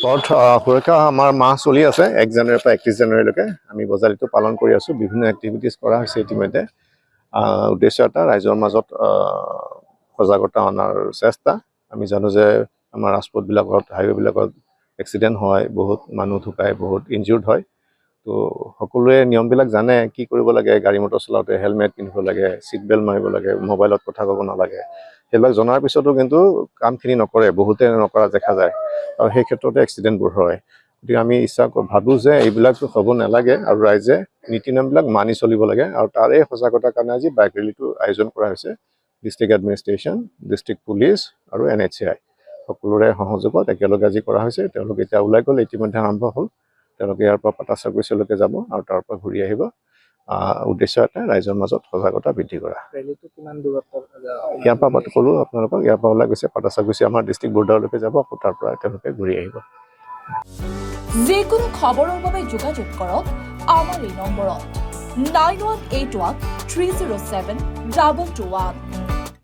পথ সুৰক্ষা আমাৰ মাহ চলি আছে 1 জানুৱাৰীৰ পৰা 31 জানুৱাৰীলৈকে আমি বজালীটো পালন কৰি আছোঁ বিভিন্ন এক্টিভিটিজ কৰা হৈছে ইতিমধ্যে উদ্দেশ্য এটা ৰাইজৰ মাজত সজাগতা অনাৰ চেষ্টা আমি জানো যে আমাৰ ৰাজপথবিলাকত হাইৱেবিলাকত এক্সিডেণ্ট হয় বহুত মানুহ ঢুকায় বহুত ইনজিউৰ্ড হয় তো সকলোৱে নিয়মবিলাক জানে কি কৰিব লাগে গাড়ী মটৰ চলাওঁতে হেলমেট পিন্ধিব লাগে ছিট বেল্ট মাৰিব লাগে মোবাইলত কথা ক'ব নালাগে সেইবিলাক জনাৰ পিছতো কিন্তু কামখিনি নকৰে বহুতে নকৰা দেখা যায় আৰু সেই ক্ষেত্ৰতে এক্সিডেণ্টবোৰ হয় গতিকে আমি ইচ্ছা ভাবোঁ যে এইবিলাকতো হ'ব নালাগে আৰু ৰাইজে নীতি নিয়মবিলাক মানি চলিব লাগে আৰু তাৰে সজাগতাৰ কাৰণে আজি বাইক ৰেলীটো আয়োজন কৰা হৈছে ডিষ্ট্ৰিক্ট এডমিনিষ্ট্ৰেশ্যন ডিষ্ট্ৰিক্ট পুলিচ আৰু NHCI সকলোৰে সহযোগত একেলগে আজি কৰা হৈছে তেওঁলোকে এতিয়া ওলাই গ'ল ইতিমধ্যে আৰম্ভ হ'ল তেওঁলোকে ইয়াৰ পৰা পাটাচাকুৰিচলৈকে যাব আৰু তাৰ পৰা ঘূৰি আহিব উদ্দেশ্য এটা ৰাইজৰ মাজত সজাগতা বৃদ্ধি কৰা ৰেলীটো কিমান দূৰত্ব ইয়াৰ পৰা ক'লোঁ আপোনালোকক ইয়াৰ পৰা ওলাই গৈছে পাটাচাকুৰি আমাৰ ডিষ্ট্ৰিক্ট বৰ্ডাৰলৈকে যাব আকৌ তাৰ পৰা তেওঁলোকে ঘূৰি আহিব যিকোনো খবৰৰ বাবে যোগাযোগ কৰক আমাৰ এই নম্বৰত 9181 307 2221